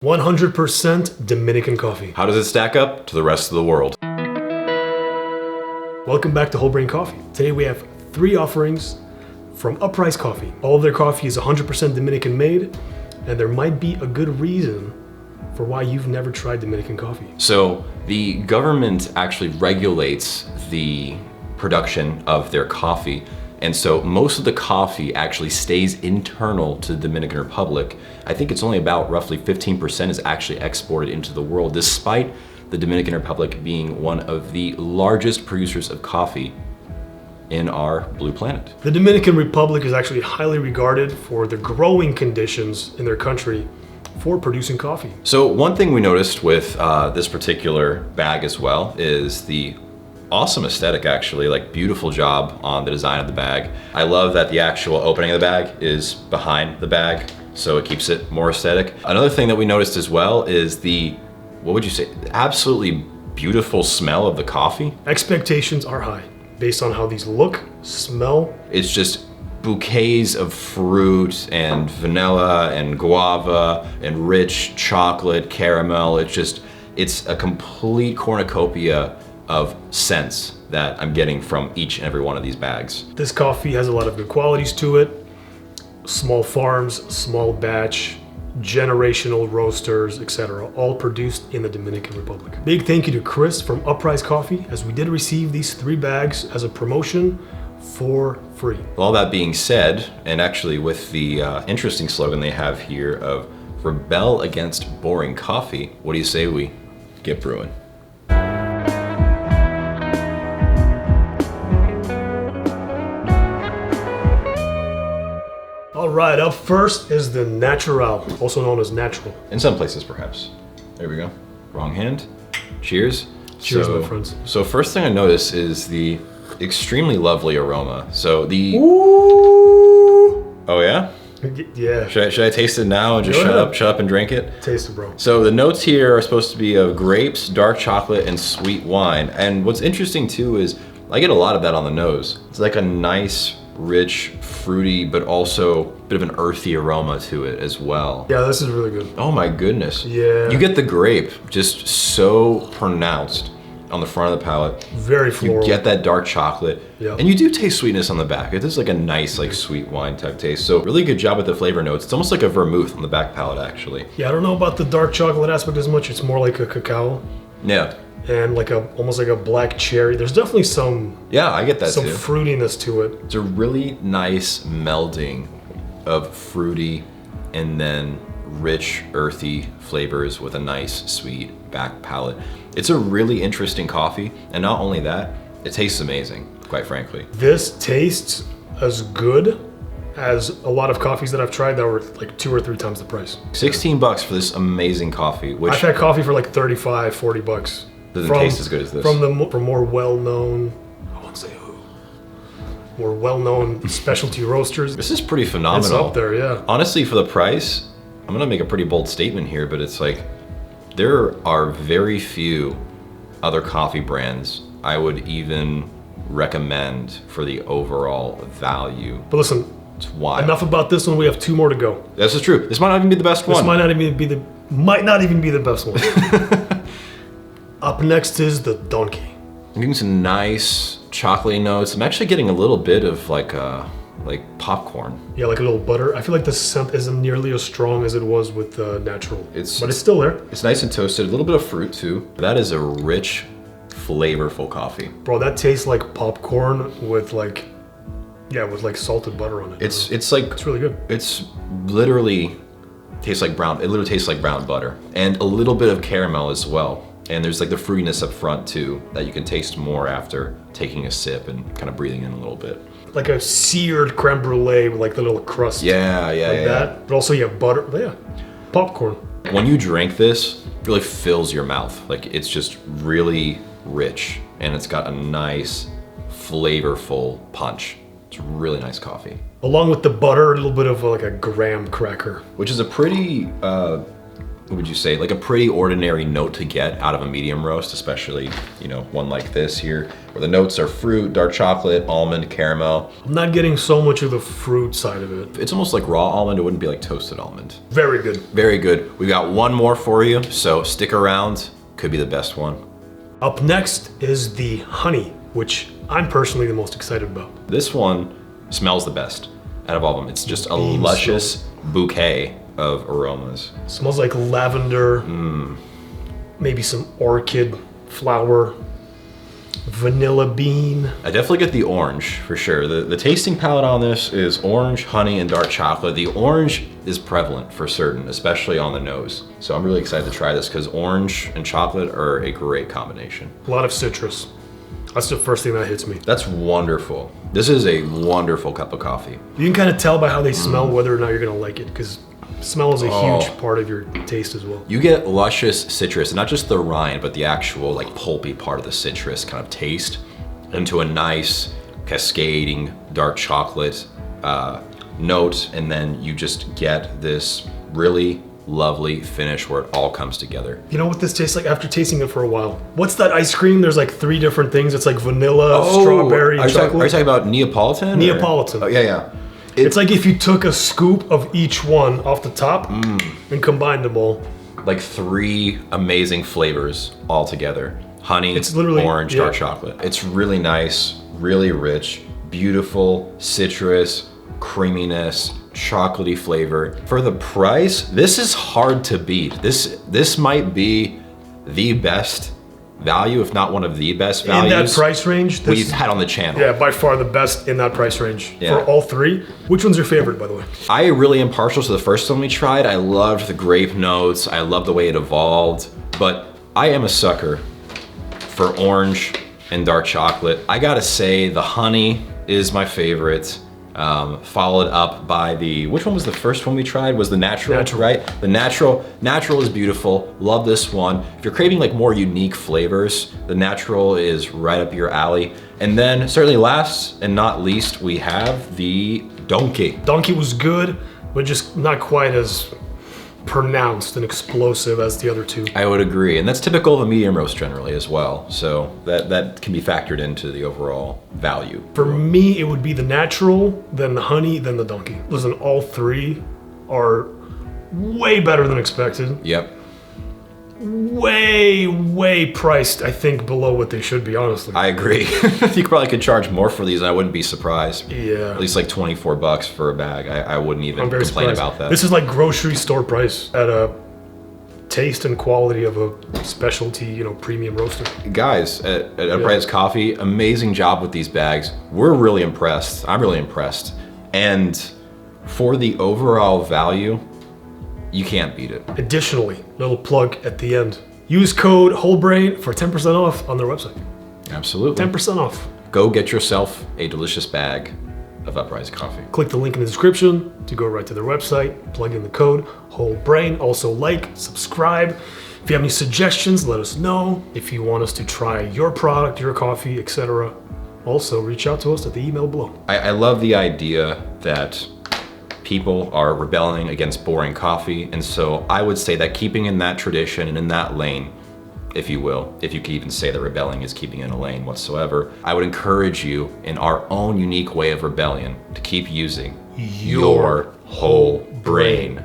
100% Dominican coffee. How does it stack up to the rest of the world? Welcome back to Whole Brain Coffee. Today we have 3 offerings from Uprise Coffee. All of their coffee is 100% Dominican made, and there might be a good reason for why you've never tried Dominican coffee. So the government actually regulates the production of their coffee. And so most of the coffee actually stays internal to the Dominican Republic. I think it's only about roughly 15% is actually exported into the world, despite the Dominican Republic being one of the largest producers of coffee in our blue planet. The Dominican Republic is actually highly regarded for the growing conditions in their country for producing coffee. So one thing we noticed with this particular bag as well is the awesome aesthetic, actually, like beautiful job on the design of the bag. I love that the actual opening of the bag is behind the bag, so it keeps it more aesthetic. Another thing that we noticed as well is the, what would you say, absolutely beautiful smell of the coffee. Expectations are high based on how these look, smell. It's just bouquets of fruit and vanilla and guava and rich chocolate, caramel. It's a complete cornucopia of scents that I'm getting from each and every one of these bags. This coffee has a lot of good qualities to it. Small farms, small batch, generational roasters, etc. All produced in the Dominican Republic. Big thank you to Chris from Uprise Coffee, as we did receive these 3 bags as a promotion for free. All that being said, and actually with the interesting slogan they have here of rebel against boring coffee, what do you say we get brewing? All right, up first is the Natural, also known as Natural. In some places, perhaps. There we go. Wrong hand. Cheers. Cheers, my friends. So first thing I notice is the extremely lovely aroma. So the... Ooh. Oh yeah? Yeah. Should I taste it now and just shut up and drink it? Taste it, bro. So the notes here are supposed to be of grapes, dark chocolate, and sweet wine. And what's interesting too is I get a lot of that on the nose. It's like a nice, rich, fruity, but also a bit of an earthy aroma to it as well. Yeah, this is really good. Oh my goodness. Yeah. You get the grape just so pronounced on the front of the palate. Very floral. You get that dark chocolate. Yeah. And you do taste sweetness on the back. It is like a nice, like sweet wine type taste. So really good job with the flavor notes. It's almost like a vermouth on the back palate, actually. Yeah, I don't know about the dark chocolate aspect as much. It's more like a cacao. Yeah. And like almost like a black cherry. There's definitely some I get that some too. fruitiness to it. It's a really nice melding of fruity and then rich, earthy flavors with a nice, sweet back palate. It's a really interesting coffee, and not only that, it tastes amazing, quite frankly. This tastes as good as a lot of coffees that I've tried that were like 2 or 3 times the price. 16 bucks for this amazing coffee, which I've had coffee for like 35, 40 bucks. doesn't taste as good as this. From more well-known, I won't say who, more well-known specialty roasters. This is pretty phenomenal. It's up there, yeah. Honestly, for the price, I'm gonna make a pretty bold statement here, but it's like, there are very few other coffee brands I would even recommend for the overall value. But listen, It's wild. enough about this one. We have 2 more to go. This is true. This might not even be the best one. This might not even be the best one. Up next is the Donkey. I'm getting some nice chocolatey notes. I'm actually getting a little bit of like popcorn. Yeah, like a little butter. I feel like the scent isn't nearly as strong as it was with the Natural. But it's still there. It's nice and toasted. A little bit of fruit too. That is a rich, flavorful coffee. Bro, that tastes like popcorn with like, yeah, with like salted butter on it. It's like, It's really good. it's literally tastes like brown. It literally tastes like brown butter, and a little bit of caramel as well. And there's like the fruitiness up front too that you can taste more after taking a sip and kind of breathing in a little bit. Like a seared creme brulee with like the little crust. Yeah. That. But also you have butter. Yeah. Popcorn. When you drink this, it really fills your mouth. Like it's just really rich, and it's got a nice, flavorful punch. It's really nice coffee. Along with the butter, a little bit of like a graham cracker. Which is a pretty would you say, like a pretty ordinary note to get out of a medium roast, especially, you know, one like this here, where the notes are fruit, dark chocolate, almond, caramel. I'm not getting so much of the fruit side of it. It's almost like raw almond. It wouldn't be like toasted almond. Very good. Very good. We got one more for you, so stick around. Could be the best one. Up next is the honey, which I'm personally the most excited about. This one smells the best out of all of them. It's just a Beans, luscious bouquet of aromas. Smells like lavender, maybe some orchid flower, vanilla bean. I definitely get the orange for sure. The tasting palette on this is orange, honey, and dark chocolate. The orange is prevalent for certain, especially on the nose. So I'm really excited to try this because orange and chocolate are a great combination. A lot of citrus. That's the first thing that hits me. That's wonderful. This is a wonderful cup of coffee. You can kind of tell by how they smell whether or not you're gonna like it, because smell is a huge part of your taste as well. You get luscious citrus, not just the rind, but the actual like pulpy part of the citrus kind of taste into a nice cascading dark chocolate note. And then you just get this really lovely finish where it all comes together. You know what this tastes like after tasting it for a while? What's that ice cream? There's like 3 different things. It's like vanilla, strawberry, chocolate. Are you talking about Neapolitan? Neapolitan. Oh, yeah. It's like if you took a scoop of each one off the top and combined them all. Like 3 amazing flavors all together. Honey, It's literally, orange, dark chocolate. It's really nice, really rich, beautiful citrus, creaminess, chocolatey flavor. For the price, this is hard to beat. This might be the best value, if not one of the best values in that price range we've had on the channel. Yeah, by far the best in that price range Yeah. for all 3. Which one's your favorite, by the way? I really am partial to the first one we tried. I loved the grape notes. I loved the way it evolved, but I am a sucker for orange and dark chocolate. I gotta say the honey is my favorite. Followed up by which one was the first one we tried? Was the natural, right? The natural is beautiful. Love this one. If you're craving like more unique flavors, the natural is right up your alley. And then certainly last and not least, we have the donkey. Donkey was good, but just not quite as pronounced and explosive as the other 2. I would agree, and that's typical of a medium roast generally as well. So that can be factored into the overall value. For me, it would be the natural, then the honey, then the donkey. Listen, all 3 are way better than expected. Yep. Way priced, I think, below what they should be, honestly. I agree. You probably could charge more for these and I wouldn't be surprised. Yeah. At least like 24 bucks for a bag. I wouldn't even I'm very complain surprised. about that. This is like grocery store price at a taste and quality of a specialty, premium roaster. Guys at Uprise Coffee, amazing job with these bags. We're really impressed. I'm really impressed. And for the overall value, you can't beat it. Additionally, little plug at the end. Use code WHOLEBRAIN for 10% off on their website. Absolutely. 10% off. Go get yourself a delicious bag of Uprise Coffee. Click the link in the description to go right to their website, plug in the code WHOLEBRAIN. Also like, subscribe. If you have any suggestions, let us know. If you want us to try your product, your coffee, etc., also reach out to us at the email below. I love the idea that people are rebelling against boring coffee, and so I would say that keeping in that tradition and in that lane, if you will, if you could even say that rebelling is keeping in a lane whatsoever, I would encourage you in our own unique way of rebellion to keep using your whole brain.